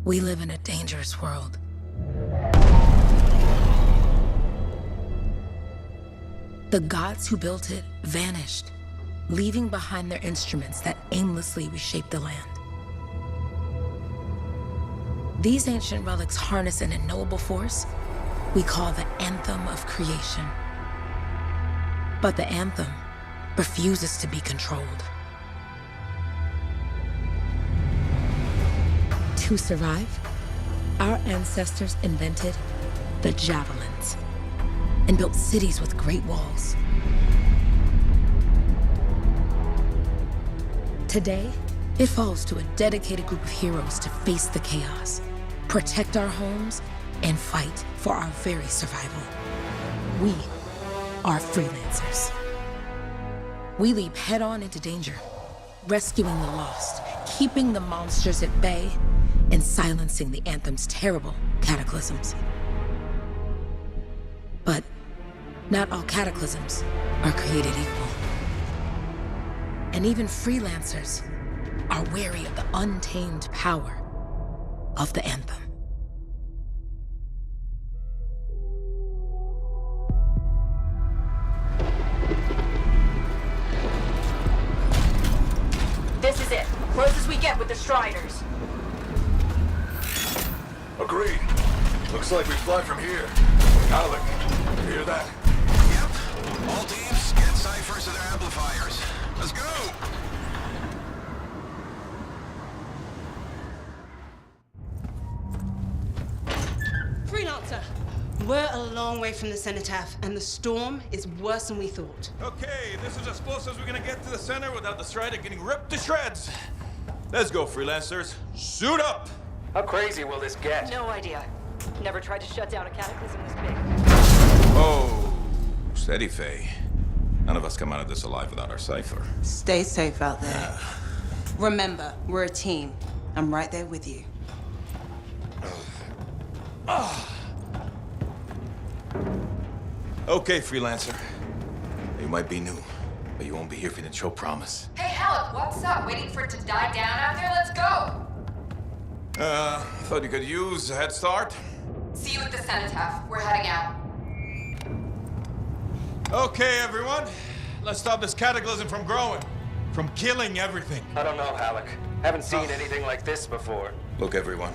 We live in a dangerous world. The gods who built it vanished, leaving behind their instruments that aimlessly reshaped the land. These ancient relics harness an unknowable force we call the Anthem of Creation. But the Anthem refuses to be controlled. To survive, our ancestors invented the Javelins and built cities with great walls. Today, it falls to a dedicated group of heroes to face the chaos, protect our homes, and fight for our very survival. We are freelancers. We leap head-on into danger, rescuing the lost, keeping the monsters at bay, and silencing the Anthem's terrible cataclysms. But not all cataclysms are created equal. And even freelancers are wary of the untamed power of the Anthem. This is it. Close as we get with the Striders. Agreed. Looks like we fly from here. Alec, you hear that? Yep. All teams, get ciphers to their amplifiers. Let's go! Freelancer, we're a long way from the cenotaph, and the storm is worse than we thought. Okay, this is as close as we're gonna get to the center without the Strider getting ripped to shreds. Let's go, freelancers. Suit up! How crazy will this get? No idea. Never tried to shut down a cataclysm this big. Oh, steady, Faye. None of us come out of this alive without our cipher. Stay safe out there. Remember, we're a team. I'm right there with you. Okay, freelancer. You might be new, but you won't be here if you didn't show promise. Hey, Alec, what's up? Waiting for it to die down out there? Let's go! Thought you could use a head start. See you at the cenotaph. We're heading out. Okay, everyone. Let's stop this cataclysm from growing, from killing everything. I don't know, Alec. Haven't seen anything like this before. Look, everyone.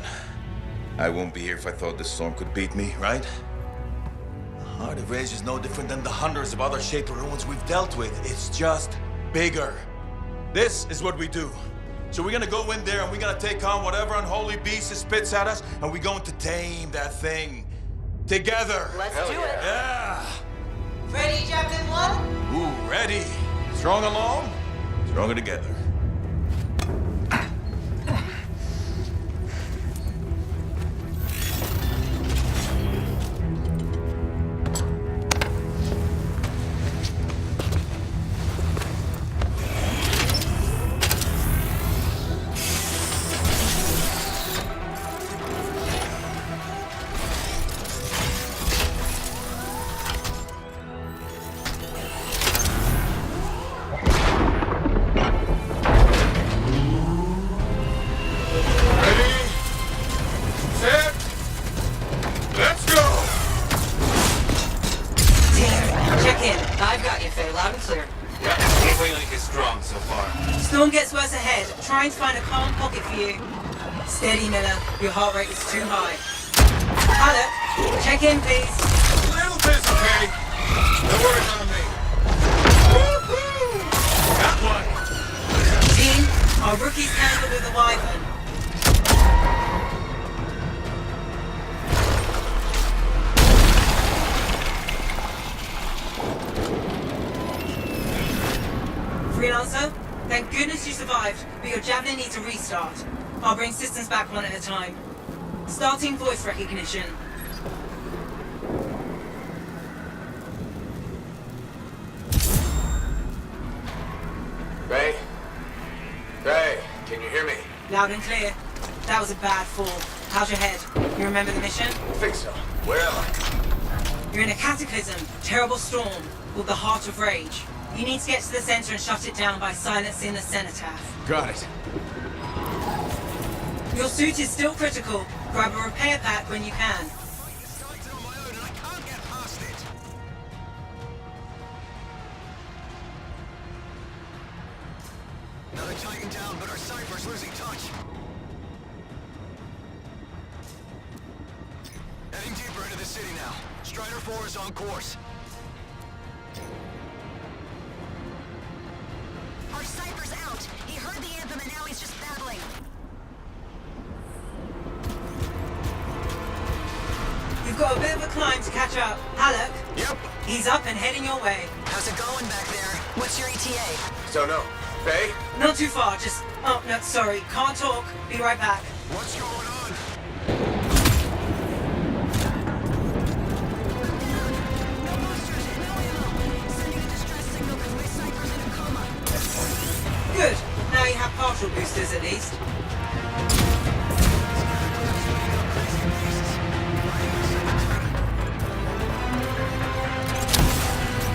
I won't be here if I thought this storm could beat me, right? Heart of Rage is no different than the hundreds of other Shaper ruins we've dealt with. It's just bigger. This is what we do. So we're gonna go in there and we're gonna take on whatever unholy beast it spits at us, and we're going to tame that thing. Together. Let's do it. Yeah. Ready, Javelin 1? Ooh, ready. Strong alone, stronger together. feeling is strong so far. Storm gets worse ahead. Trying to find a calm pocket for you. Steady, Miller. Your heart rate is too high. Alec, check in, please. A little busy, okay? Don't worry about me. Got one. Team, our rookies handled with a wyvern. Freelancer, thank goodness you survived, but your Javelin needs a restart. I'll bring systems back one at a time. Starting voice recognition. Ray? Ray, can you hear me? Loud and clear. That was a bad fall. How's your head? You remember the mission? I think so. Where am I? You're in a cataclysm, terrible storm, called the Heart of Rage. You need to get to the center and shut it down by silencing the cenotaph. Got it. Your suit is still critical. Grab a repair pack when you can. Another Titan down, but our Cypher's losing touch. Heading deeper into the city now. Strider 4 is on course. Our Cypher's out. He heard the anthem and now he's just battling. You've got a bit of a climb to catch up. Alec? Yep. He's up and heading your way. How's it going back there? What's your ETA? Don't know. Faye? Not too far, just... Oh, no, sorry. Can't talk. Be right back. What's going on? Sending a distress signal because my Cypher's in a coma. Good. Now you have partial boosters at least.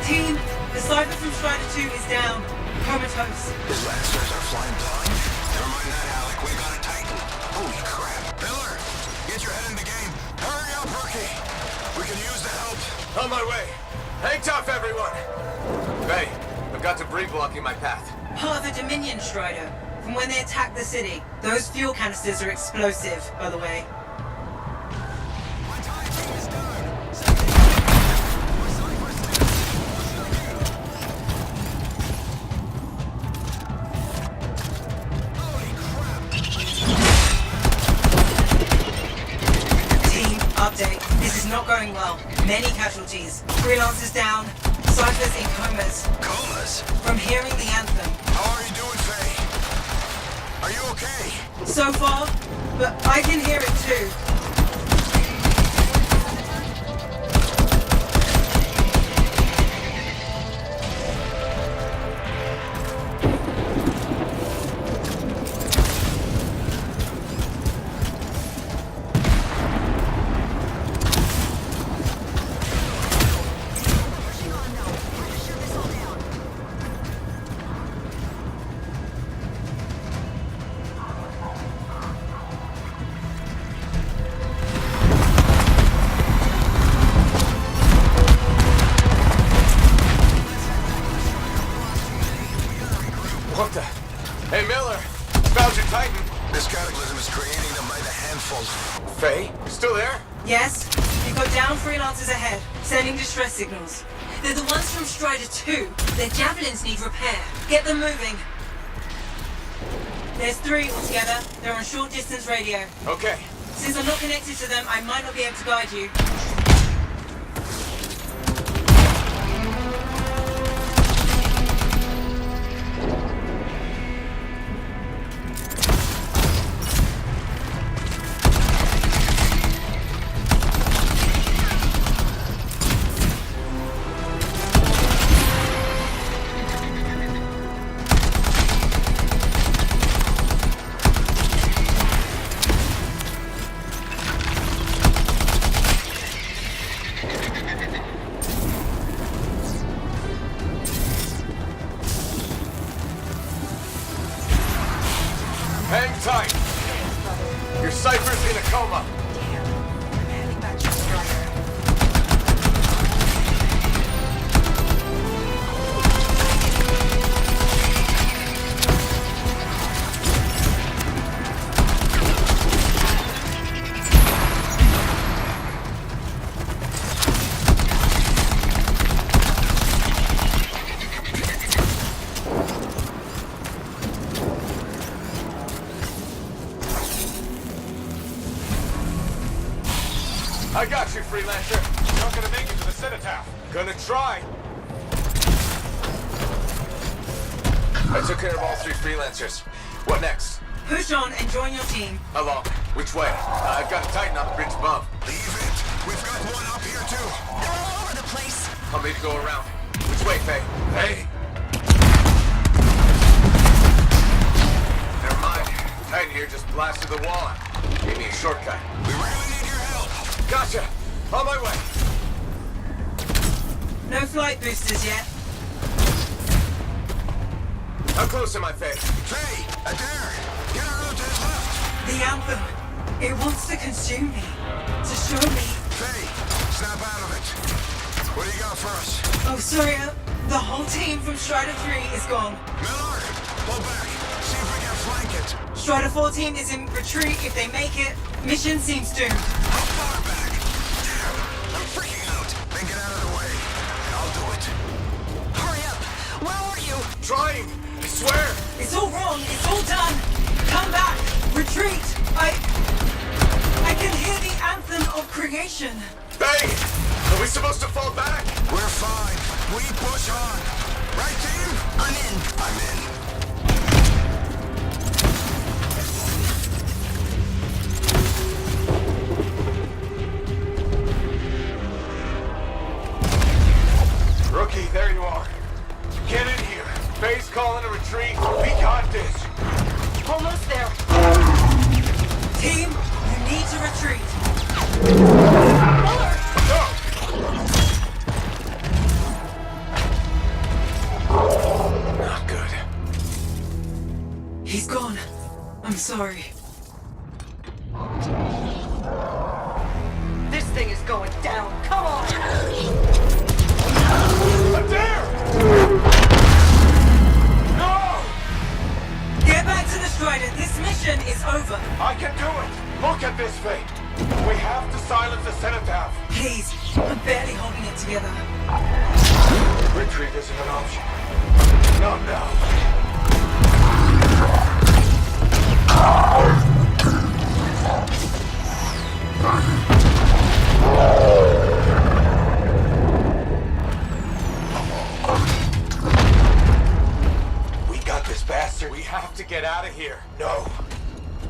Team, the Cypher from Strider.To is down. Comatose. His lancers are flying blind? Never mind that, Alec. We got a Titan. Holy crap. Miller, get your head in the game. Hurry up, rookie. We can use the help. On my way. Hang tough, everyone. Faye, I've got debris blocking my path. Part of the Dominion Strider. From when they attacked the city. Those fuel canisters are explosive, by the way. My Titan is down. My Cypher's holy crap. Team, update. This is not going well. Many casualties. Freelancers down. Cyphers in comas. Comas? From hearing the anthem. How are you doing, Faye? Are you okay? So far, but I can hear it too. Pushing on now. Time to shut this all down. What the? Hey, Miller. Found your Titan. This cataclysm is creating them by the handful. Faye, you still there? Yes, you've got down freelancers ahead, sending distress signals. They're the ones from Strider.To. Their Javelins need repair. Get them moving. There's 3 altogether. They're on short distance radio. Okay. Since I'm not connected to them, I might not be able to guide you. Hang tight. Your Cypher's in a coma. Heading back to the Strider. I got you, Freelancer. You're not gonna make it to the cenotaph. Gonna try. I took care of all 3 Freelancers. What next? Push on and join your team. How long? Which way? I've got a Titan on the bridge above. Leave it. We've got one up here, too. They're all over the place. I'll need to go around. Which way, Faye? Faye? Never mind. Titan here just blasted the wall. Gave me a shortcut. We really need your help. Gotcha! On my way! No flight boosters yet. How close am I, Faye? Faye, Adair, get her out to his left. The Anthem. It wants to consume me. To show me. Faye, snap out of it. What do you got for us? Oh, sorry. The whole team from Strider 3 is gone. Miller, pull back. See if we can flank it. Strider 4 team is in retreat. If they make it, mission seems doomed. How far back? Damn, I'm freaking out. Then get out of the way. I'll do it. Hurry up. Where are you? Trying! I swear! It's all wrong. It's all done. Come back. Retreat. I can hear the Anthem of Creation. Faye! Are we supposed to fall back? We're fine. We push on. Right, team? I'm in. I'm in. Rookie, there you are. Get in here. Faye's calling a retreat. We got this. Almost there. Team, you need to retreat. Go! Not good. He's gone. I'm sorry. This thing is going down. Come on! Adair! No! Get back to the Strider. This mission is over. I can do it! Look at this, Faye! We have to silence the cenotaph! Please, I'm barely holding it together. Retreat isn't an option. Not now. We got this, bastard. We have to get out of here. No.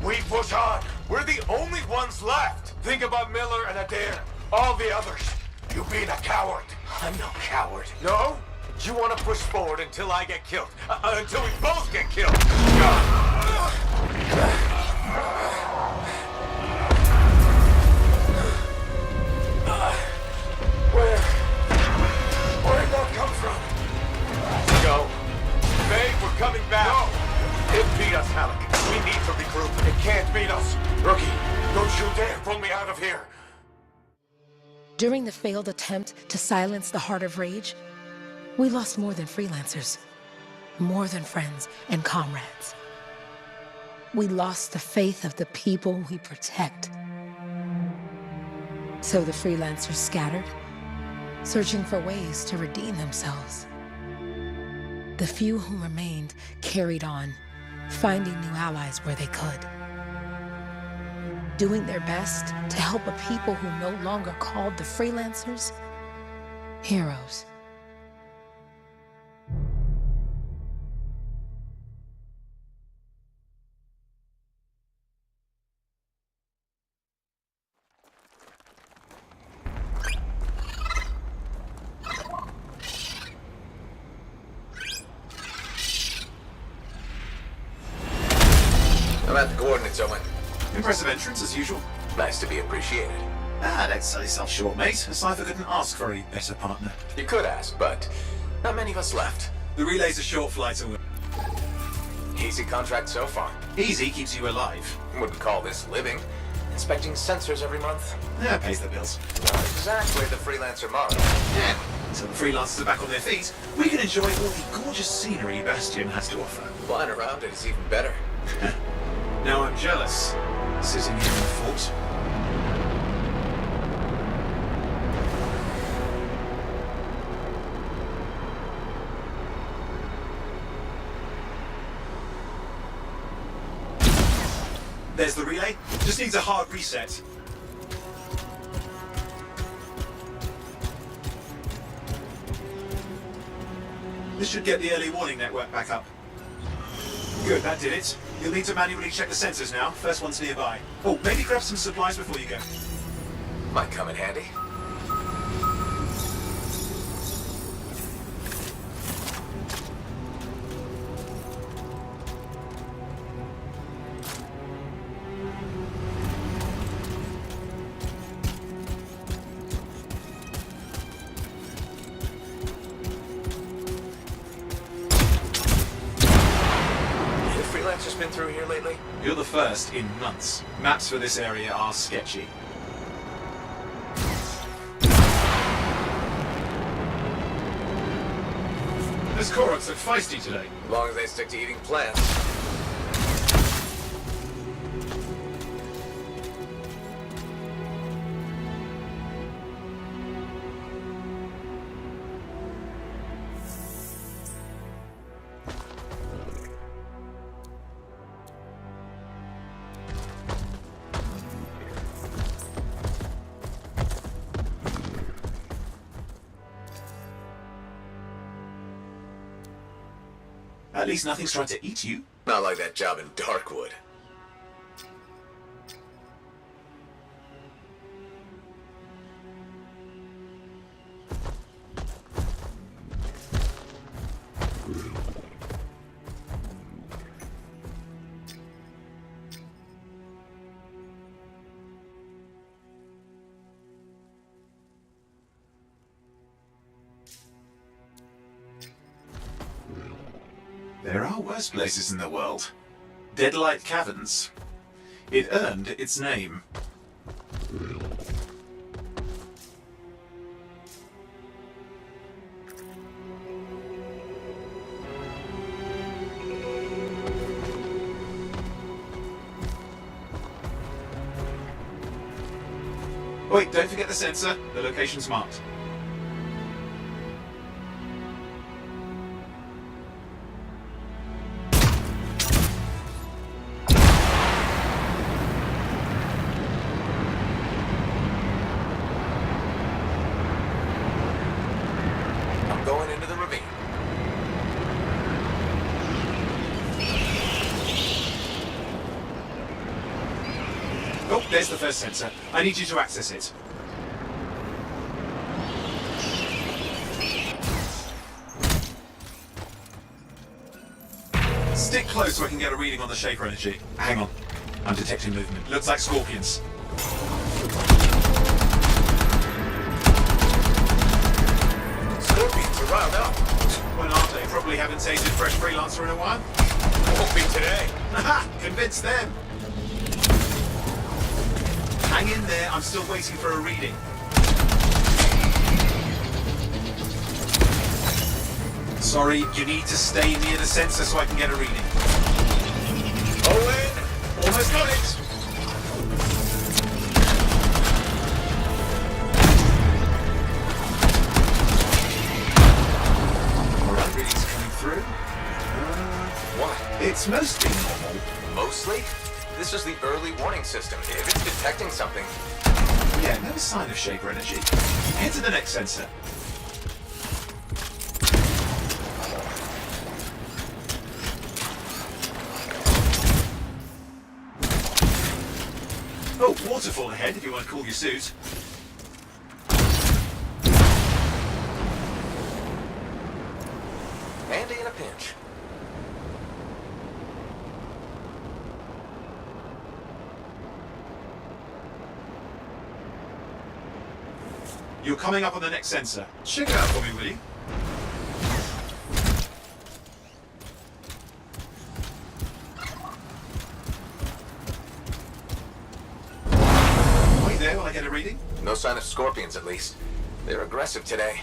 We push on. We're the only ones left. Think about Miller and Adair. All the others. You being a coward. I'm no coward. No? You want to push forward until I get killed. Until we both get killed. Where'd that come from? Go. Faye, we're coming back. No. It beat us, Halleck. We need to regroup. It can't beat us. Rookie, don't you dare pull me out of here. During the failed attempt to silence the Heart of Rage, we lost more than freelancers, more than friends and comrades. We lost the faith of the people we protect. So the freelancers scattered, searching for ways to redeem themselves. The few who remained carried on, finding new allies where they could. Doing their best to help a people who no longer called the freelancers heroes. I'm at the coordinates, Owen. Impressive entrance, as usual. Nice to be appreciated. Don't sell yourself short, mate. A cipher couldn't ask for a better partner. You could ask, but not many of us left. The relay's a short flight away. Easy contract so far. Easy keeps you alive. Wouldn't call this living. Inspecting sensors every month. Yeah, pays the bills. Not exactly the freelancer model. Yeah. Until the freelancers are back on their feet, we can enjoy all the gorgeous scenery Bastion has to offer. Flying around it is even better. Now I'm jealous, sitting here in the fort. There's the relay. Just needs a hard reset. This should get the early warning network back up. Good, that did it. You'll need to manually check the sensors now. First one's nearby. Oh, maybe grab some supplies before you go. Might come in handy. Just been through here lately? You're the first in months. Maps for this area are sketchy. Those Koroks look feisty today. As long as they stick to eating plants. At least nothing's trying to eat you. Not like that job in Darkwood. There are worse places in the world. Deadlight Caverns. It earned its name. Wait, don't forget the sensor. The location's marked. Going into the ravine. Oh, there's the first sensor. I need you to access it. Stick close so I can get a reading on the Shaper energy. Hang on. I'm detecting movement. Looks like scorpions. Scorpions are riled up. Well, aren't they? Probably haven't tasted fresh freelancer in a while. Won't be today. Aha! Convince them! Hang in there, I'm still waiting for a reading. Sorry, you need to stay near the sensor so I can get a reading. Owen! Almost got it! Alright, readings coming through. What? It's mostly normal. Mostly? This is the early warning system. If it's detecting something... Yeah, no sign of Shaper energy. Head to the next sensor. Oh, waterfall ahead if you want to cool your suit. Handy in a pinch. You're coming up on the next sensor. Check it out for me, will you? Wait there while I get a reading. No sign of scorpions, at least. They're aggressive today.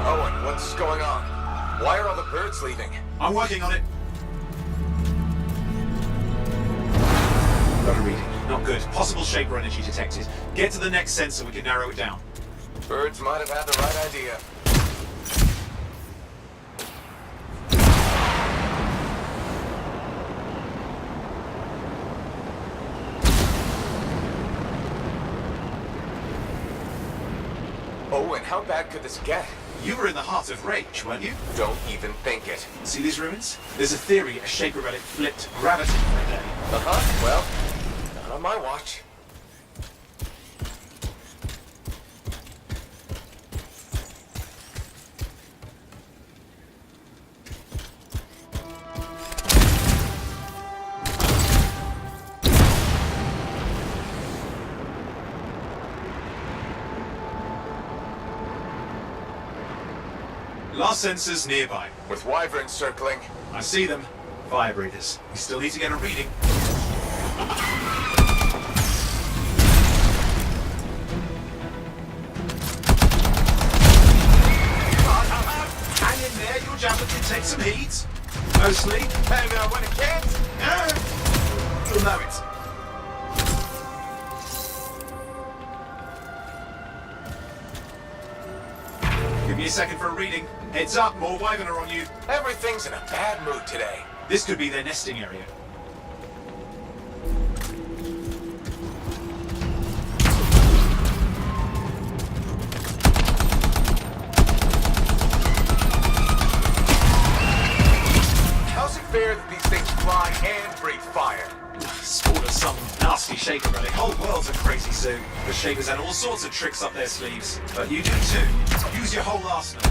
Owen, what's going on? Why are all the birds leaving? I'm working on it. Got a reading. Not good. Possible Shaper energy detected. Get to the next sensor, we can narrow it down. Birds might have had the right idea. Oh, and how bad could this get? You were in the heart of Rage, weren't you? Don't even think it. See these ruins? There's a theory a Shaper relic flipped gravity for a day. Uh-huh. Well, not on my watch. Last sensors nearby. With wyverns circling. I see them. Vibrators. We still need to get a reading. Hang in there, your javelin can take some heat. Mostly. And when it can't, You'll know it. Give me a second for a reading. Heads up, more wyvern are on you. everything's in a bad mood today. This could be their nesting area. How's it fair that these things fly and breathe fire? Sport of some nasty Shaper relic. Whole world's a crazy zoo. The Shapers had all sorts of tricks up their sleeves. But you do too. Use your whole arsenal.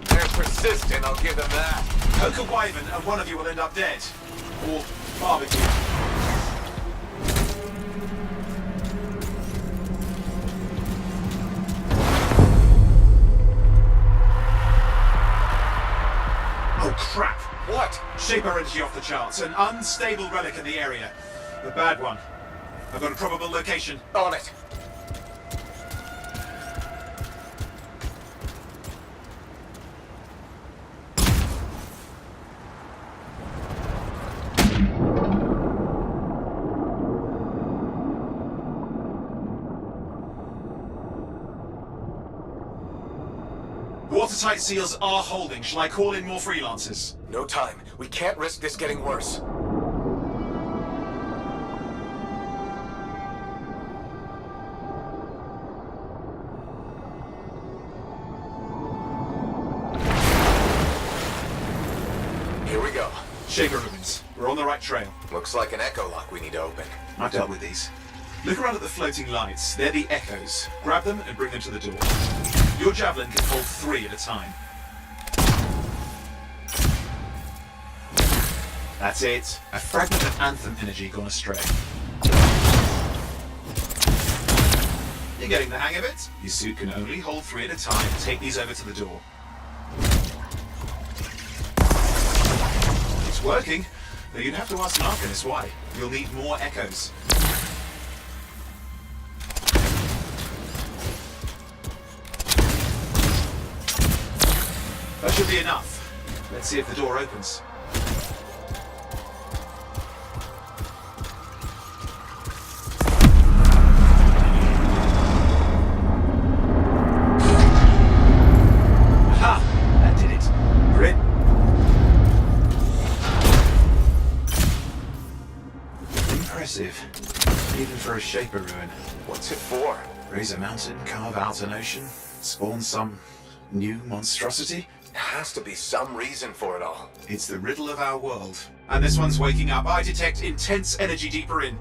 They're persistent, I'll give them that. Poke a wyvern and one of you will end up dead. Or barbecue. Oh crap! What? Shaper energy off the charts. An unstable relic in the area. The bad one. I've got a probable location. On it. Watertight seals are holding. Shall I call in more freelancers? No time. We can't risk this getting worse. Here we go. Shaper ruins. We're on the right trail. Looks like an echo lock we need to open. I've dealt with these. Look around at the floating lights. They're the echoes. Grab them and bring them to the door. Your javelin can hold 3 at a time. That's it. A fragment of Anthem energy gone astray. You're getting the hang of it. Your suit can only hold 3 at a time. Take these over to the door. It's working, though you'd have to ask an Arcanist why. You'll need more echoes. That should be enough. Let's see if the door opens. Aha! That did it. We're in. Impressive. Even for a Shaper ruin. What's it for? Raise a mountain, carve out an ocean, spawn some new monstrosity? Has to be some reason for it all. It's the riddle of our world. And this one's waking up. I detect intense energy deeper in.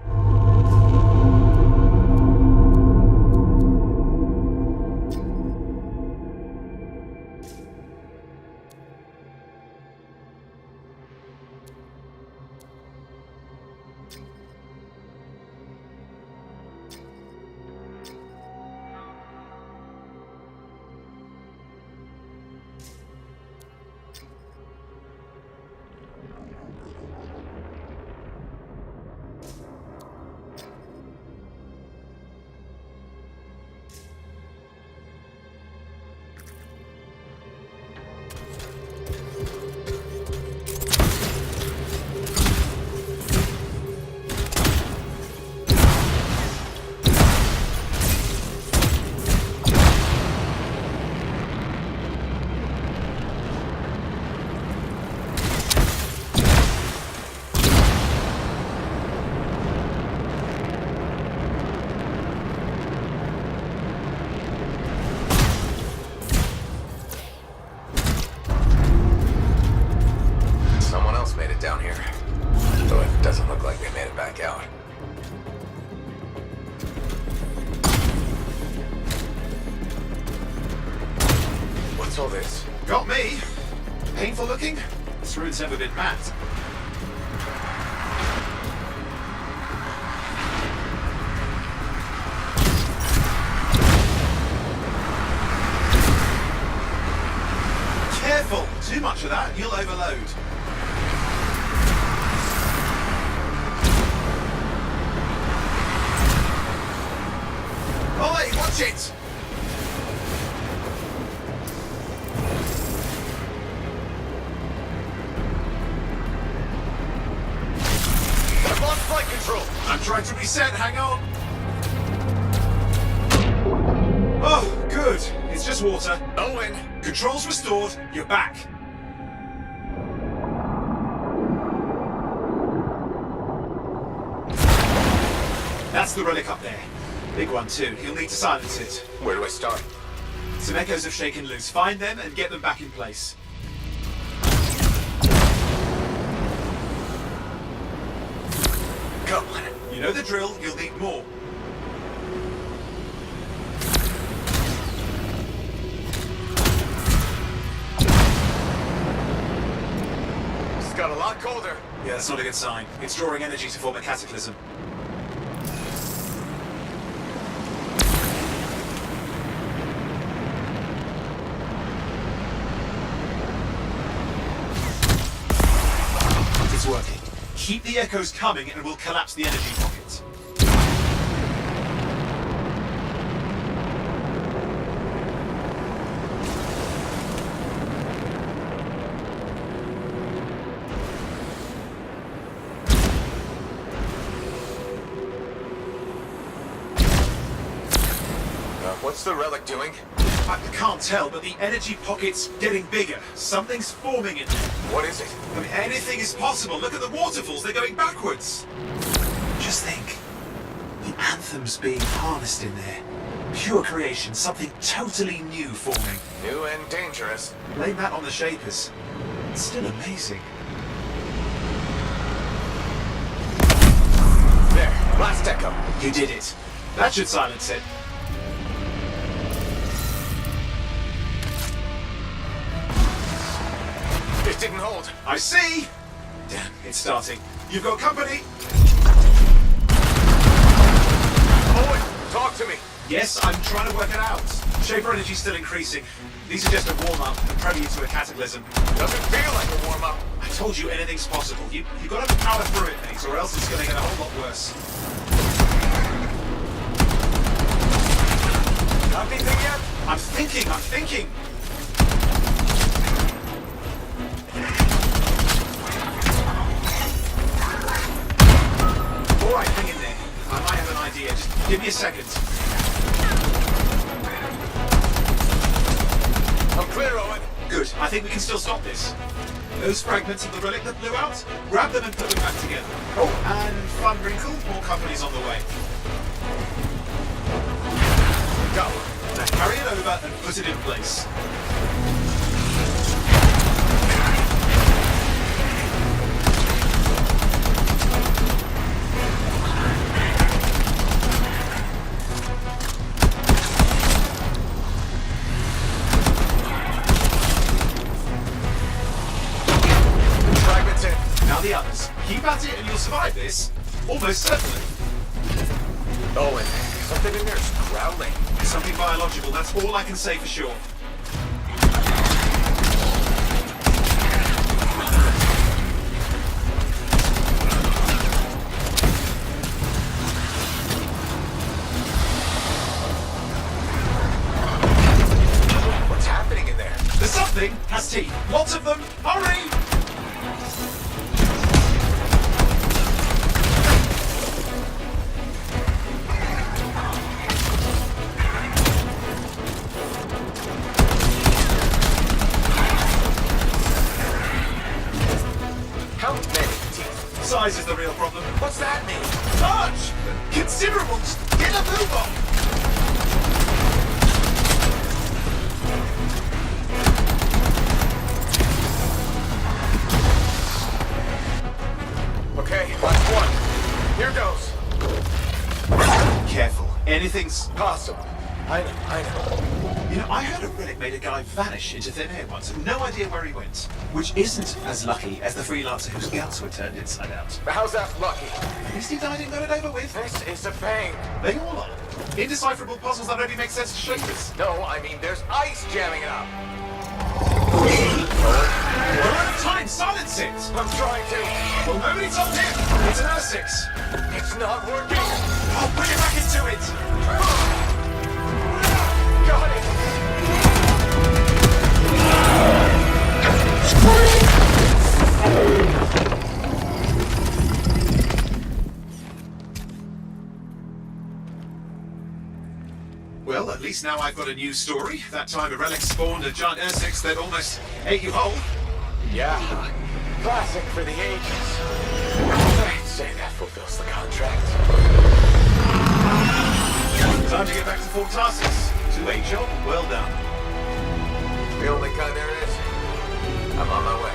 Got me. Painful looking? This rune's never been mapped. Careful! Too much of that, you'll overload. Oi, watch it! I've lost flight control. I'm trying to reset, hang on. Oh, good. It's just water. Owen. Controls restored, you're back. That's the relic up there. Big one too. You'll need to silence it. Where do I start? Some echoes have shaken loose. Find them and get them back in place. Come on. You know the drill, you'll need more. It's got a lot colder. Yeah, that's not a good sign. It's drawing energy to form a cataclysm. It's working. Keep the echoes coming and we'll collapse the energy pocket. What's the relic doing? I can't tell, but the energy pocket's getting bigger. Something's forming in there. What is it? I mean, anything is possible. Look at the waterfalls, they're going backwards. Just think. The anthem's being harnessed in there. Pure creation, something totally new forming. New and dangerous. Blame that on the Shapers. It's still amazing. There, last echo. You did it. That should silence it. It didn't hold. I see! Damn, it's starting. You've got company! Owen, talk to me. Yes, I'm trying to work it out. Shaper energy's still increasing. These are just a warm-up, a prelude to a cataclysm. Doesn't feel like a warm-up. I told you anything's possible. You've got to power through it, mate, or else it's going to get a whole lot worse. Got anything yet? I'm thinking! Alright, hang in there. I might have an idea. Just give me a second. I'm clear, Owen. Good. I think we can still stop this. Those fragments of the relic that blew out, grab them and put them back together. Oh, and fun wrinkle, more company's on the way. Go. Now carry it over and put it in place. Now the others. Keep at it and you'll survive this. Almost certainly. Owen, something in there's growling. Something biological, that's all I can say for sure. What's happening in there? The something has teeth. Lots of them. Hurry! How many teeth? Size is the real problem. What's that mean? Large! Considerable! Get a move on! Okay, last one. Here goes. Careful. Anything's Possible. I know. You know, I heard a relic made a guy vanish into thin air once, and no idea where he went. Which isn't as lucky as the freelancer whose guts were turned inside out. How's that lucky? At least he died and got it over with. This is a pain. They all are. Indecipherable puzzles that only make sense to Shapers. No, I mean there's ice jamming it up. We're out of time, silence it! I'm trying to. Well, nobody told him! It's an R6! It's not working. I'll put it back into it! Got it. Well, at least now I've got a new story. That time a relic spawned a giant R6 that almost ate you whole. Yeah. Classic for the ages. I'd say that fulfills the contract. Time to get back to Fort Tarsus. To a job well done. The only kind there is. I'm on my way.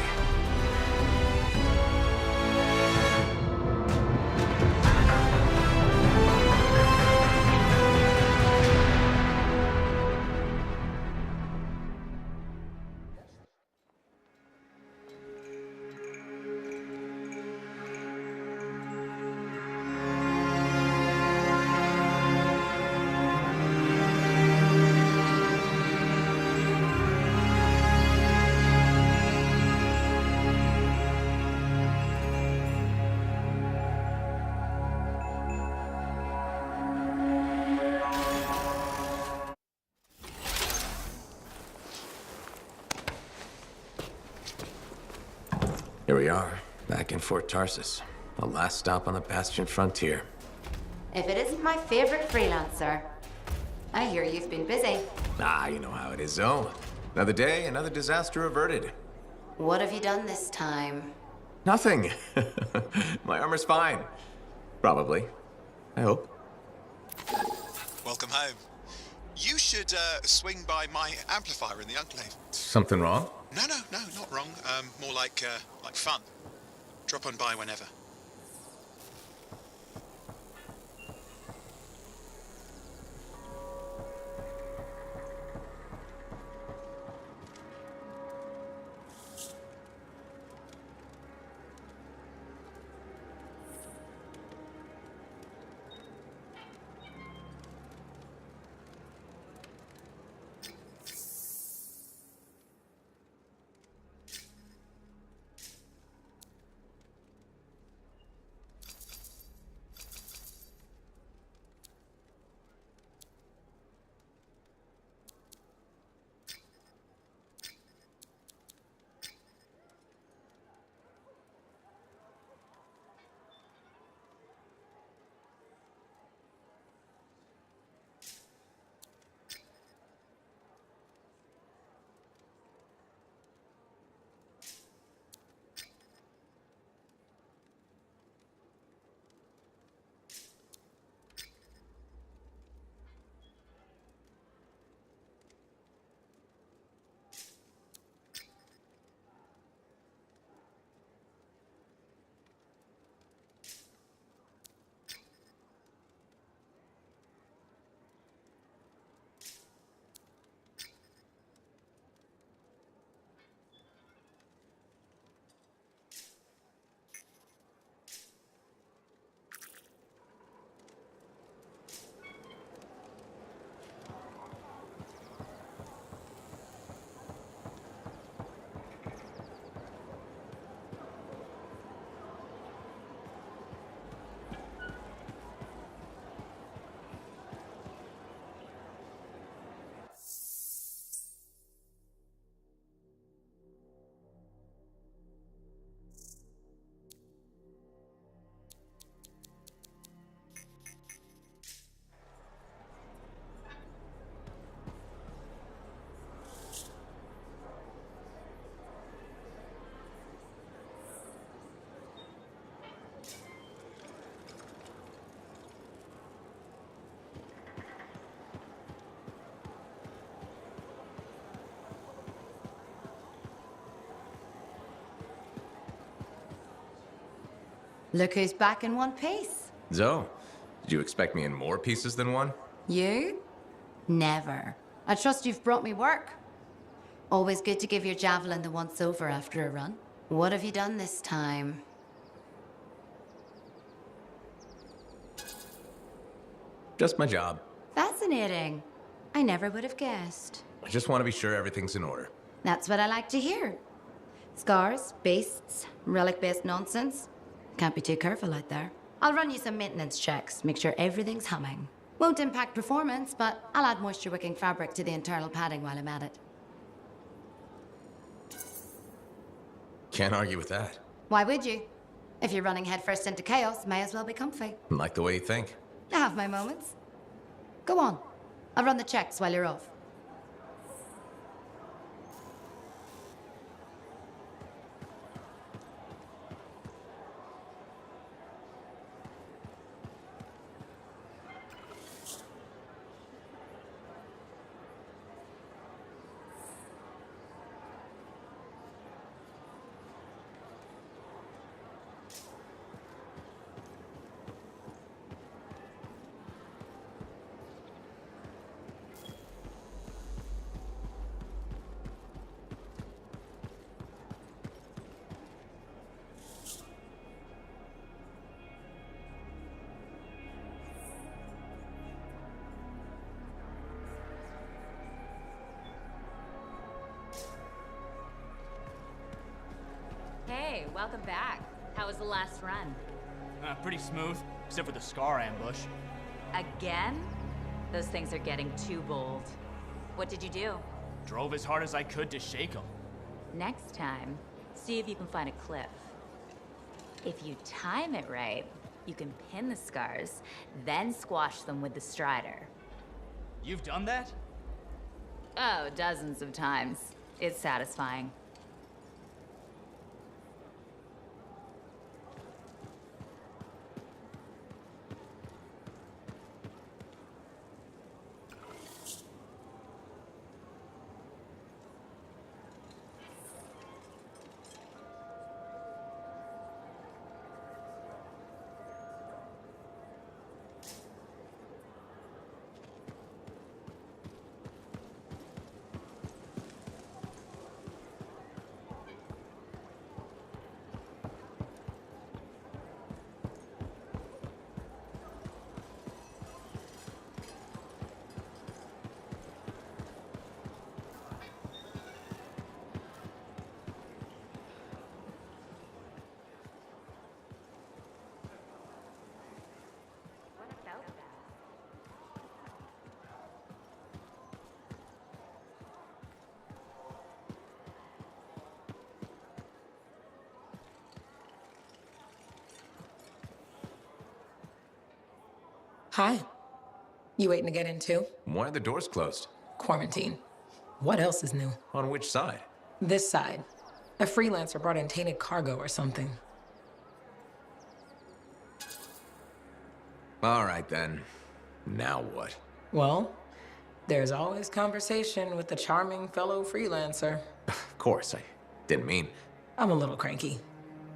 Here we are, back in Fort Tarsus. The last stop on the Bastion frontier. If it isn't my favorite freelancer. I hear you've been busy. Ah, you know how it is, Zoe. Another day, another disaster averted. What have you done this time? Nothing. My armor's fine. Probably. I hope. Welcome home. You should swing by my amplifier in the Enclave. Something wrong? No, not wrong. More like fun. Drop on by whenever. Look who's back in one piece. Zoe, did you expect me in more pieces than one? You? Never. I trust you've brought me work. Always good to give your Javelin the once-over after a run. What have you done this time? Just my job. Fascinating. I never would have guessed. I just want to be sure everything's in order. That's what I like to hear. Scars, beasts, relic-based nonsense. Can't be too careful out there. I'll run you some maintenance checks, make sure everything's humming. Won't impact performance, but I'll add moisture-wicking fabric to the internal padding while I'm at it. Can't argue with that. Why would you? If you're running headfirst into chaos, may as well be comfy. Like the way you think. I have my moments. Go on. I'll run the checks while you're off. Hey, welcome back. How was the last run? Pretty smooth, except for the Scar ambush. Again? Those things are getting too bold. What did you do? Drove as hard as I could to shake them. Next time, see if you can find a cliff. If you time it right, you can pin the Scars, then squash them with the Strider. You've done that? Oh, dozens of times. It's satisfying. Hi. You waiting to get in too? Why are the doors closed? Quarantine. What else is new? On which side? This side. A freelancer brought in tainted cargo or something. All right then. Now what? Well, there's always conversation with the charming fellow freelancer. Of course, I didn't mean... I'm a little cranky.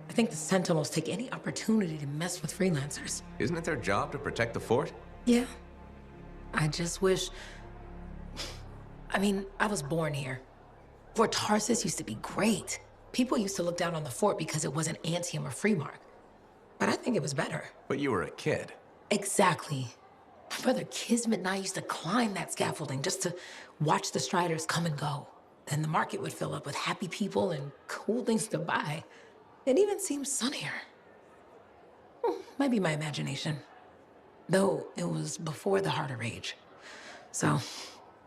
I think the Sentinels take any opportunity to mess with freelancers. Isn't it their job to protect the fort? Yeah. I just wish... I mean, I was born here. Fort Tarsus used to be great. People used to look down on the fort because it wasn't Anthem or Freemark. But I think it was better. But you were a kid. Exactly. My brother Kismet and I used to climb that scaffolding just to watch the Striders come and go. Then the market would fill up with happy people and cool things to buy. It even seems sunnier. Might be my imagination. Though it was before the Harder Age. So,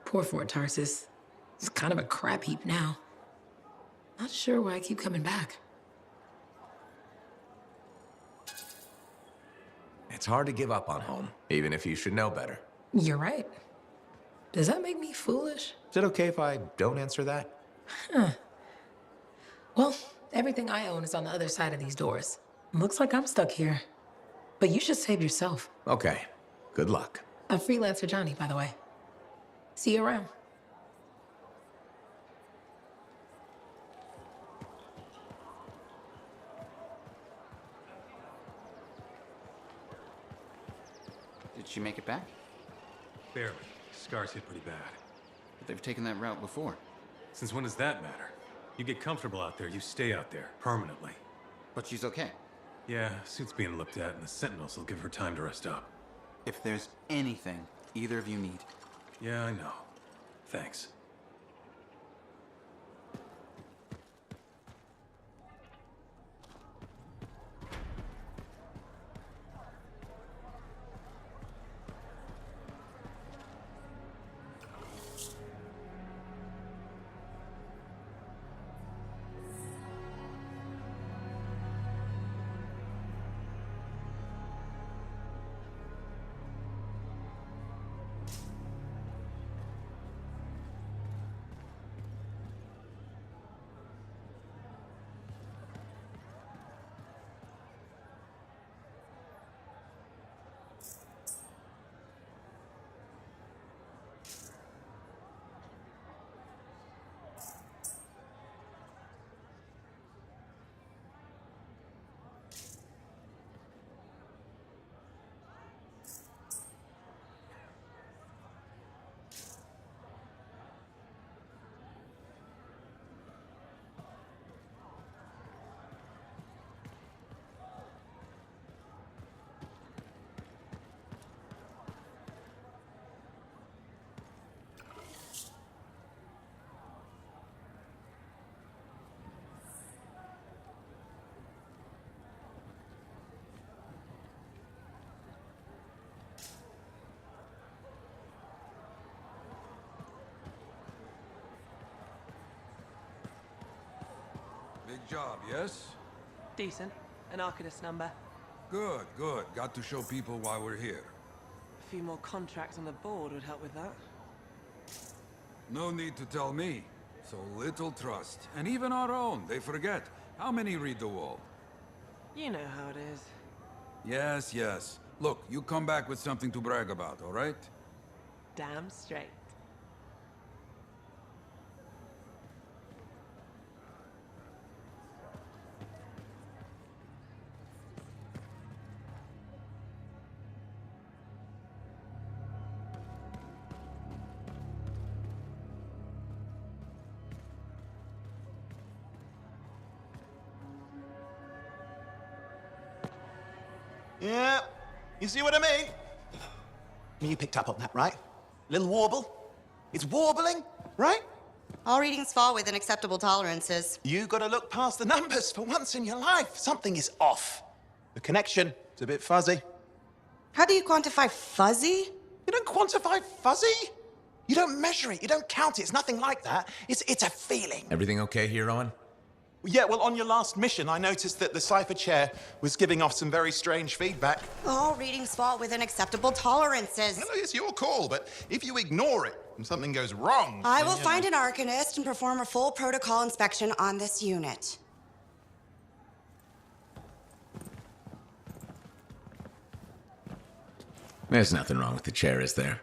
poor Fort Tarsus. It's kind of a crap heap now. Not sure why I keep coming back. It's hard to give up on home, even if you should know better. You're right. Does that make me foolish? Is it okay if I don't answer that? Huh. Well, everything I own is on the other side of these doors. Looks like I'm stuck here. But you should save yourself. Okay. Good luck. I'm Freelancer Johnny, by the way. See you around. Did she make it back? Barely. Scars hit pretty bad. they've taken that route before. Since when does that matter? You get comfortable out there, you stay out there, permanently. But she's okay. Yeah, suit's being looked at, and the Sentinels will give her time to rest up. If there's anything either of you need. Yeah, I know. Thanks. Big job, yes? Decent. An Arcanist number. Good, good. Got to show people why we're here. A few more contracts on the board would help with that. No need to tell me. So little trust. And even our own, they forget. How many read the wall? You know how it is. Yes, yes. Look, you come back with something to brag about, all right? Damn straight. Yeah, you see what I mean? You picked up on that, right? Little warble? It's warbling, right? All readings fall within acceptable tolerances. You gotta look past the numbers for once in your life. Something is off. The connection is a bit fuzzy. How do you quantify fuzzy? You don't quantify fuzzy? You don't measure it, you don't count it, it's nothing like that. It's a feeling. Everything okay here, Owen? Yeah, well, on your last mission, I noticed that the Cypher Chair was giving off some very strange feedback. All readings fall within acceptable tolerances. No, it's your call, but if you ignore it and something goes wrong... I will find an Arcanist and perform a full protocol inspection on this unit. There's nothing wrong with the chair, is there?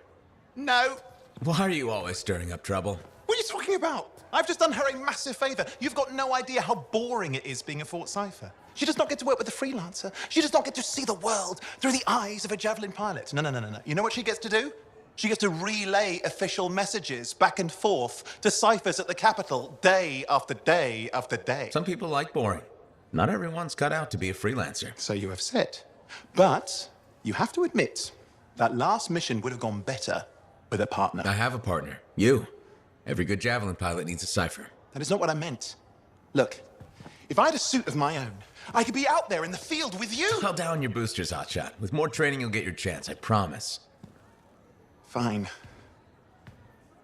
No. Why are you always stirring up trouble? What are you talking about? I've just done her a massive favor. You've got no idea how boring it is being a Fort Cypher. She does not get to work with a freelancer. She does not get to see the world through the eyes of a Javelin pilot. No. You know what she gets to do? She gets to relay official messages back and forth to ciphers at the Capitol day after day after day. Some people like boring. Not everyone's cut out to be a freelancer. So you have said. But you have to admit, that last mission would have gone better with a partner. I have a partner. You. Every good Javelin pilot needs a cipher. That is not what I meant. Look, if I had a suit of my own, I could be out there in the field with you. Dial down your boosters, Hotshot. With more training, you'll get your chance, I promise. Fine.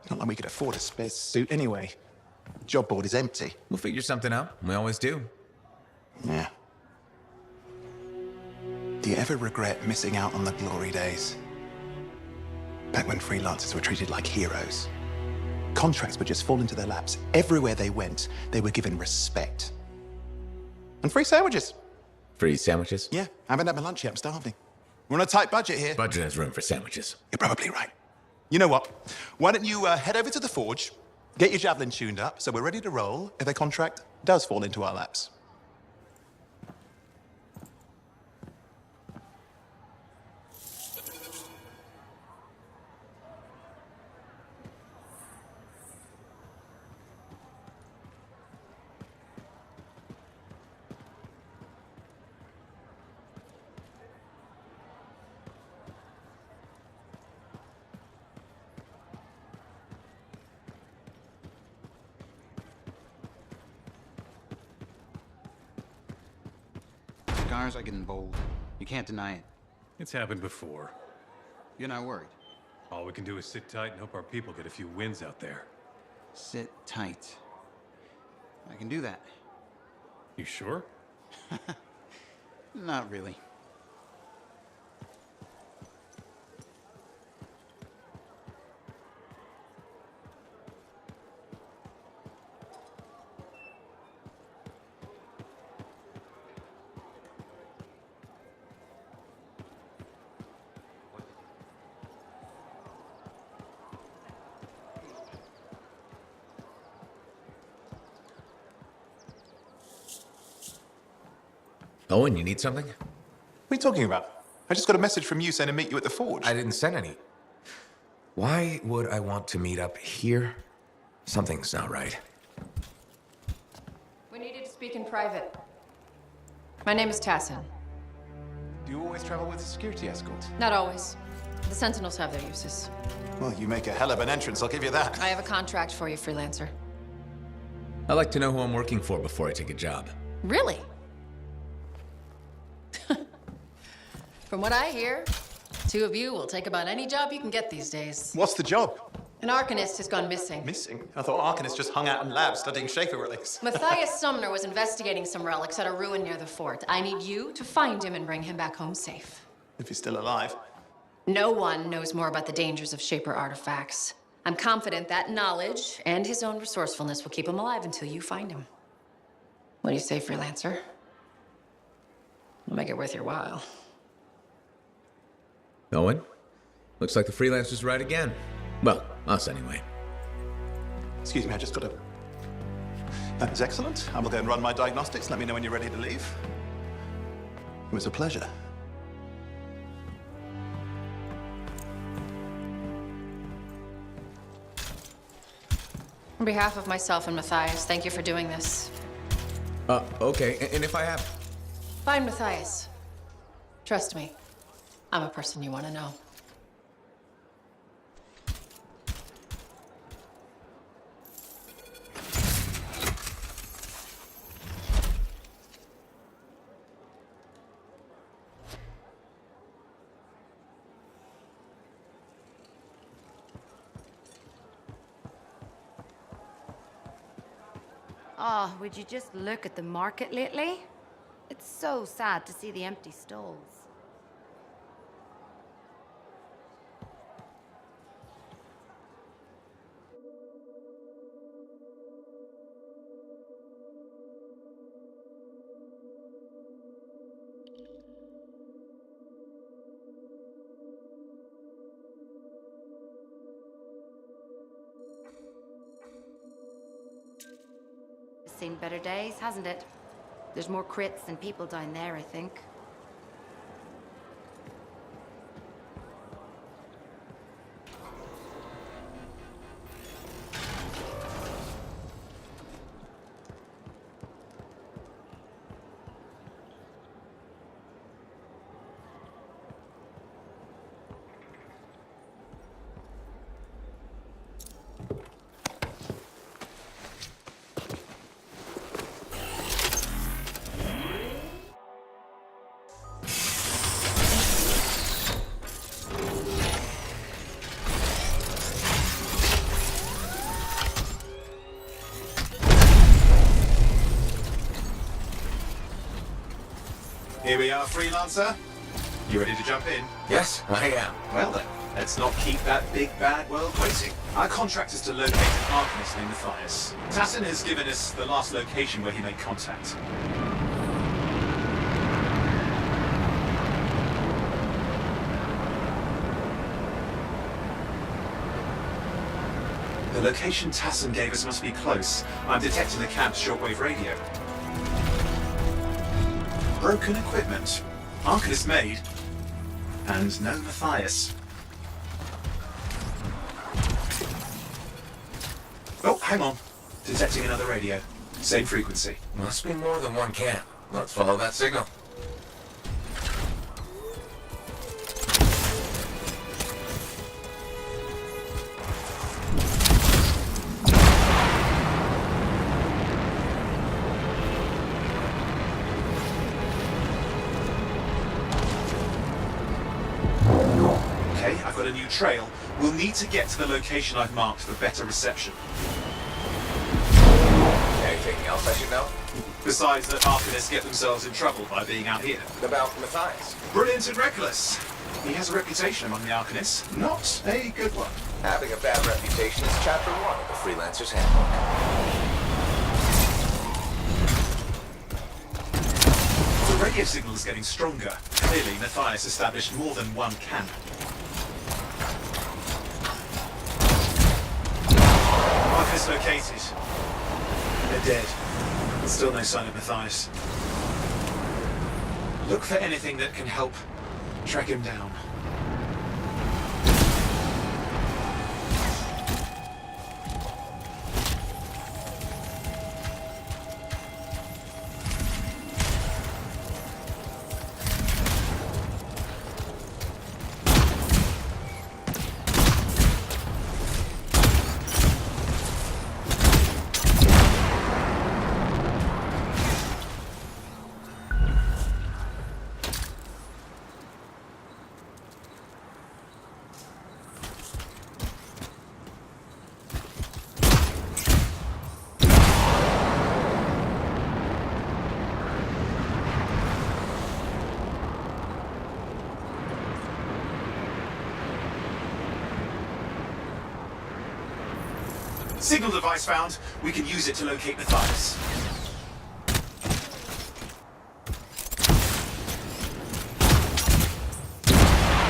It's not like we could afford a spare suit anyway. The job board is empty. We'll figure something out. We always do. Yeah. Do you ever regret missing out on the glory days? Back when freelancers were treated like heroes. Contracts would just fall into their laps. Everywhere they went, they were given respect. And free sandwiches. Free sandwiches? Yeah, I haven't had my lunch yet. I'm starving. We're on a tight budget here. Budget has room for sandwiches. You're probably right. You know what? Why don't you head over to the forge, get your Javelin tuned up, so we're ready to roll if a contract does fall into our laps. Scars are getting bold. You can't deny it. It's happened before. You're not worried? All we can do is sit tight and hope our people get a few wins out there. Sit tight. I can do that. You sure? Not really. Owen, you need something? What are you talking about? I just got a message from you saying to meet you at the forge. I didn't send any. Why would I want to meet up here? Something's not right. We needed to speak in private. My name is Tassin. Do you always travel with a security escort? Not always. The Sentinels have their uses. Well, you make a hell of an entrance, I'll give you that. I have a contract for you, freelancer. I like to know who I'm working for before I take a job. Really? From what I hear, two of you will take about any job you can get these days. What's the job? An Arcanist has gone missing. Missing? I thought Arcanists just hung out in labs studying Shaper relics. Matthias Sumner was investigating some relics at a ruin near the fort. I need you to find him and bring him back home safe. If he's still alive. No one knows more about the dangers of Shaper artifacts. I'm confident that knowledge and his own resourcefulness will keep him alive until you find him. What do you say, freelancer? I'll make it worth your while. Owen? Looks like the freelancer's right again. Well, us anyway. Excuse me, I just got a... That is excellent. I will go and run my diagnostics. Let me know when you're ready to leave. It was a pleasure. On behalf of myself and Matthias, thank you for doing this. Okay, and if I have... Find Matthias. Trust me, I'm a person you want to know. Oh, would you just look at the market lately? It's so sad to see the empty stalls. Seen better days, hasn't it? There's more crits than people down there, I think. Here we are, freelancer. You ready to jump in? Yes, I am. Well then, let's not keep that big bad world waiting. Our contract is to locate an Arcanist named Matthias. Tassin has given us the last location where he made contact. The location Tassin gave us must be close. I'm detecting the camp's shortwave radio. Broken equipment. Arcanist made. And no Matthias. Oh, hang on. Detecting another radio. Same frequency. Must be more than one camp. Let's follow that signal. a new trail, we'll need to get to the location I've marked for better reception. Anything else I should know? Besides that Arcanists get themselves in trouble by being out here. About Matthias? Brilliant and reckless. He has a reputation among the Arcanists. Not a good one. Having a bad reputation is chapter 1 of the Freelancer's Handbook. The radio signal is getting stronger. Clearly, Matthias established more than one camp. Arcanists located. They're dead. Still no sign of Matthias. Look for anything that can help track him down. Signal device found. We can use it to locate Matthias.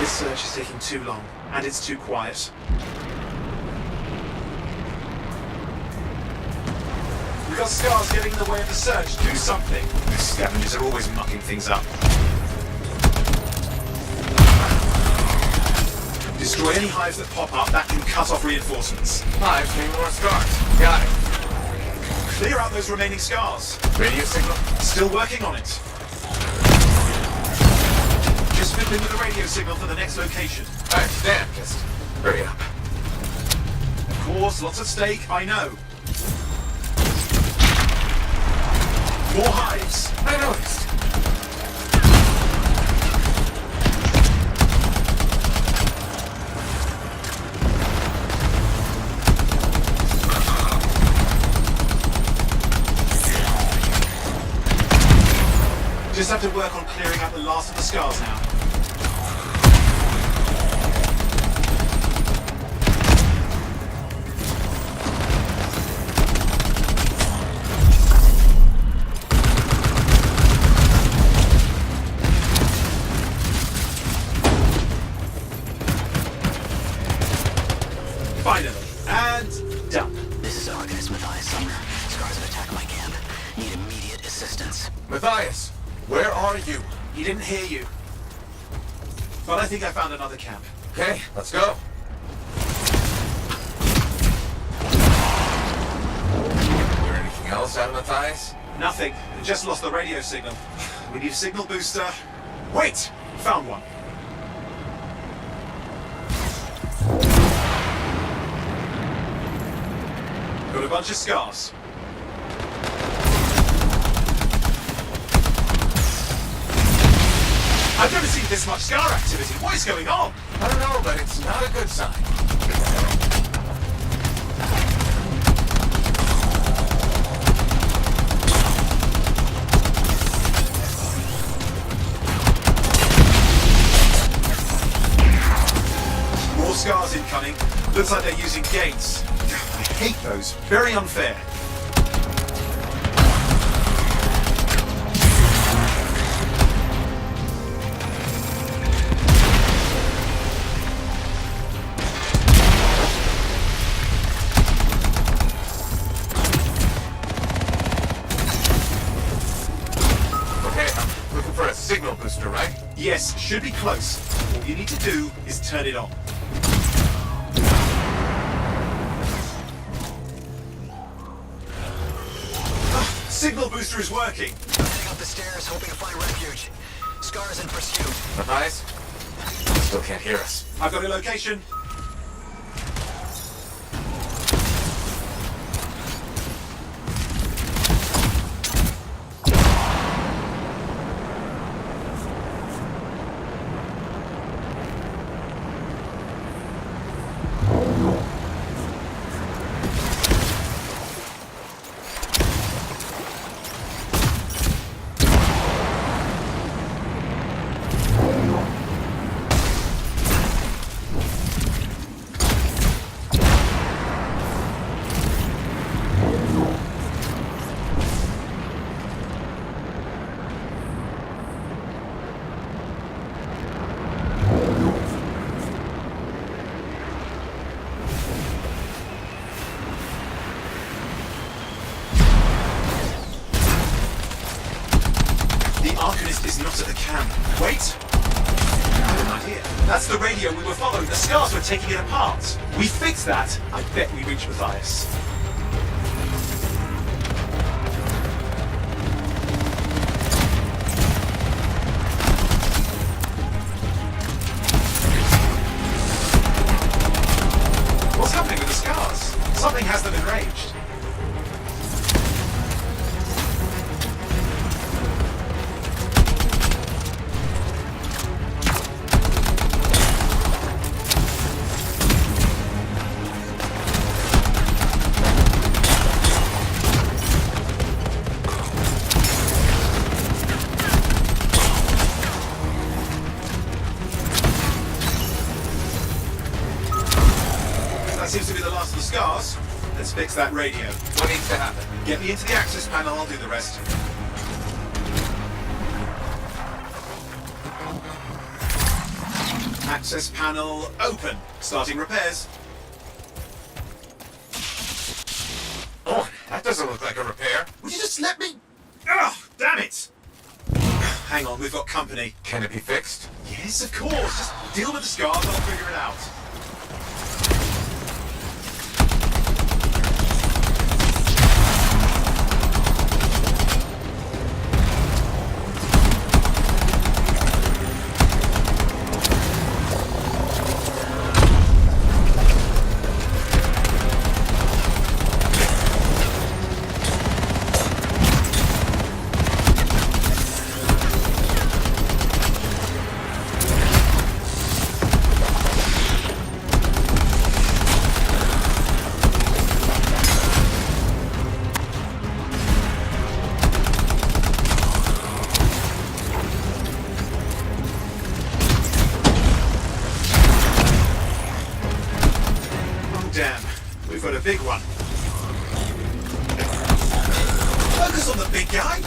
This search is taking too long, and it's too quiet. We've got scars getting in the way of the search. Do something. These scavengers are always mucking things up. Destroy any hives that pop up. That can cut off reinforcements. Hives mean more scars. Got it. Clear out those remaining scars. Radio signal? Still working on it. Just fiddling with the radio signal for the next location. I understand. Just hurry up. Of course, lots at stake, I know. More hives. I noticed. Just have to work on clearing out the last of the scars now. Finally, and done. This is Arcanist Matthias Sumner. Scars have attacked my camp. Need immediate assistance. Matthias, where are you? He didn't hear you. But I think I found another camp. Okay, let's go. Hear anything else out of Matthias? Nothing. Just lost the radio signal. We need a signal booster. Wait! Found one. Got a bunch of scars. I've never seen this much scar activity. What is going on? I don't know, but it's not a good sign. More scars incoming. Looks like they're using gates. I hate those. Very unfair. Signal booster, right? Yes, should be close. All you need to do is turn it on. Signal booster is working. Heading up the stairs, hoping to find refuge. Scars in pursuit. Matthias? Still can't hear us. I've got a location. Arcanist is not at the camp. Wait! I have an idea. That's the radio we were following. The scars were taking it apart. We fixed that. I bet we reach Matthias. What's happening with the scars? Something has them enraged. That seems to be the last of the scars. Let's fix that radio. What needs to happen? Get me into the access panel, I'll do the rest. Access panel open. Starting repairs. Oh, that doesn't look like a repair. Would you just let me... Oh, damn it! Hang on, we've got company. Can it be fixed? Yes, of course. Just deal with the scars, I'll figure it out. Damn, we've got a big one. Focus on the big guy!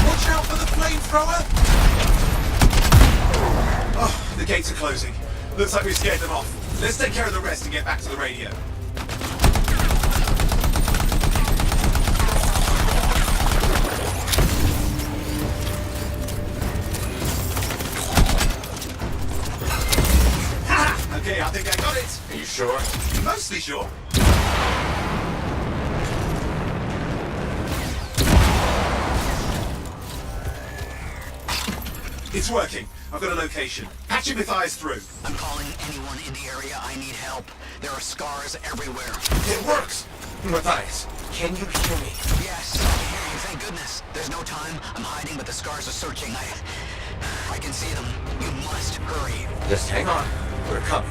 Watch out for the flamethrower! Oh, the gates are closing. Looks like we scared them off. Let's take care of the rest and get back to the radio. Okay, I think I got it. Are you sure? Mostly sure. It's working. I've got a location. Patching Matthias through. I'm calling anyone in the area. I need help. There are scars everywhere. It works! Matthias, can you hear me? Yes, I can hear you. Thank goodness. There's no time. I'm hiding, but the scars are searching. I can see them. You must hurry. Just hang on. We're coming.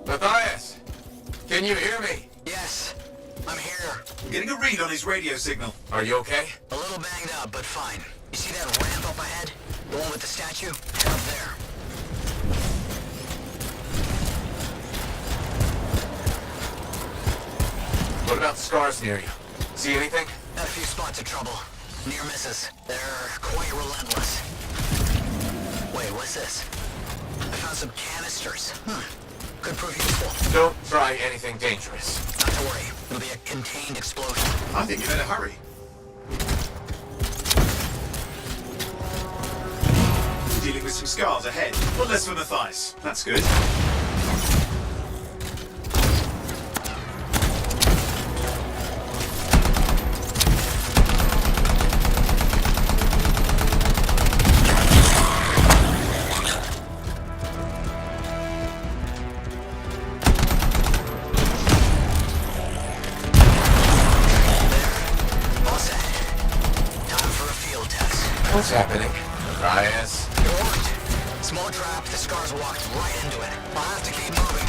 Matthias! Can you hear me? Yes, I'm here. I'm getting a read on his radio signal. Are you okay? A little banged up, but fine. You see that ramp up ahead? The one with the statue? Head up there. What about scars near you? See anything? Had a few spots of trouble. Near misses. They're quite relentless. Wait, what's this? I found some canisters. Could prove useful. Don't try anything dangerous. Not to worry. It'll be a contained explosion. I think you better hurry. Dealing with some scars ahead. But less for Matthias. That's good. All set. Time for a field test. What's happening? Reyes? It worked. Small trap, the scars walked right into it. I'll have to keep moving.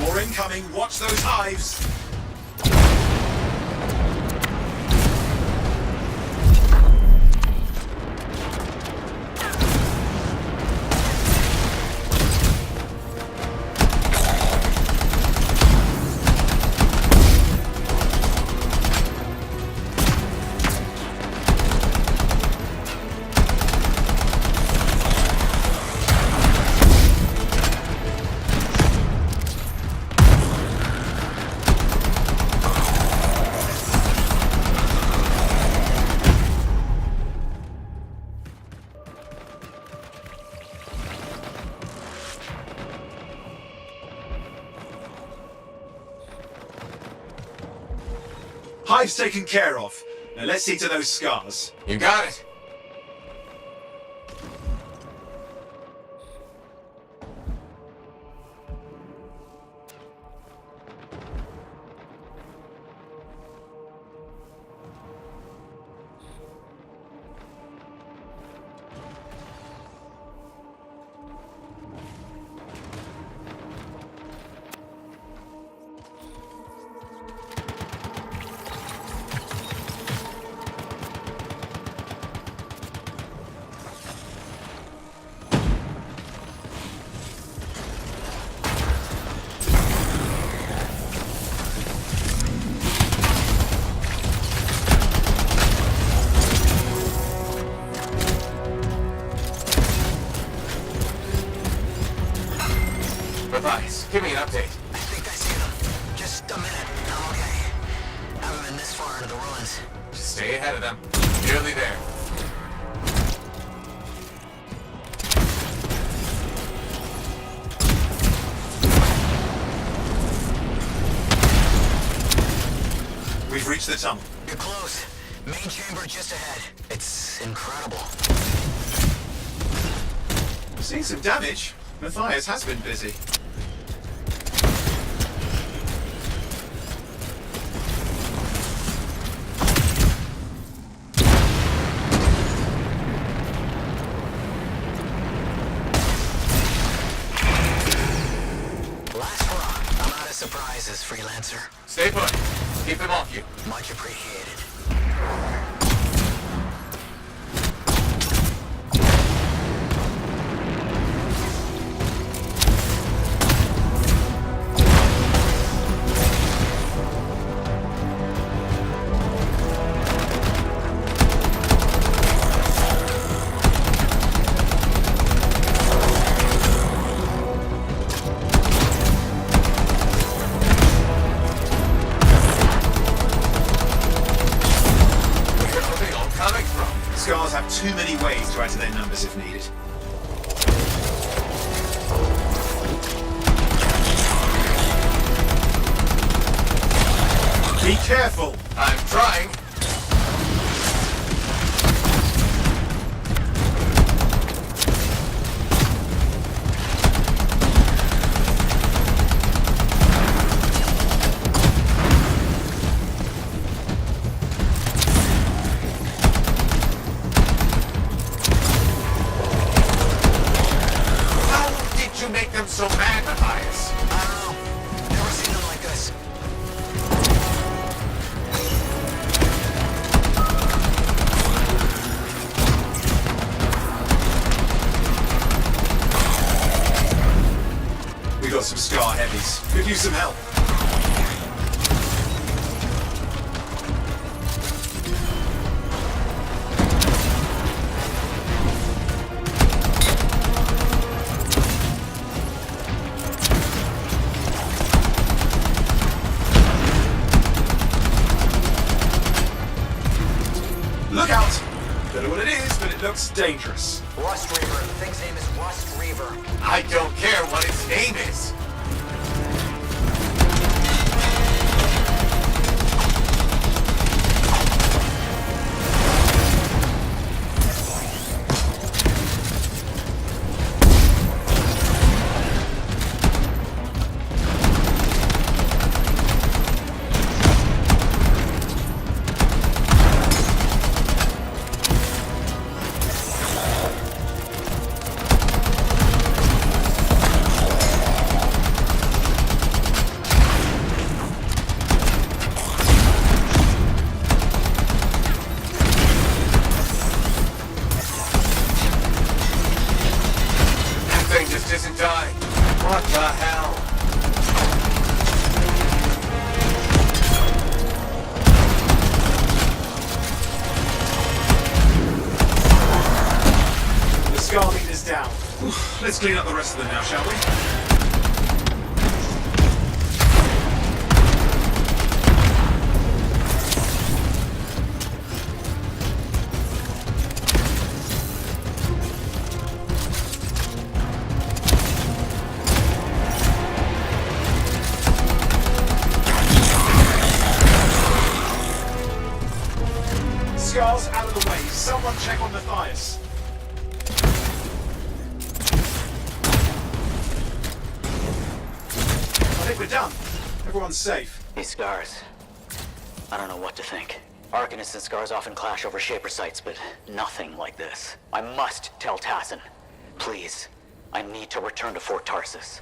More incoming, watch those hives! Hive's taken care of. Now let's see to those scars. You got it. Matthias, give me an update. I think I see them. Just a minute. I'm okay. Haven't been this far into the ruins. Just stay ahead of them. Nearly there. We've reached the tunnel. You're close. Main chamber just ahead. It's incredible. Seeing some damage. Matthias has been busy. Last hurrah. I'm out of surprises, freelancer. Stay put. Keep them off you. Much appreciated. Scars have too many ways to add to their numbers if needed. Be careful! I'm trying. Make them so mad, Matthias. I don't know. Never seen them like this. We got some scar heavies. Could use some help. Look out! Don't know what it is, but it looks dangerous. Rust Reaver. The thing's name is Rust Reaver. I don't care what its name is. What the hell? The Scar leader's down. Oof, let's clean up the rest of them now, shall we? Scar's out of the way. Someone check on Matthias. I think we're done. Everyone's safe. These Scars. I don't know what to think. Arcanists and Scars often clash over Shaper sites, but nothing like this. I must tell Tassin. Please. I need to return to Fort Tarsus.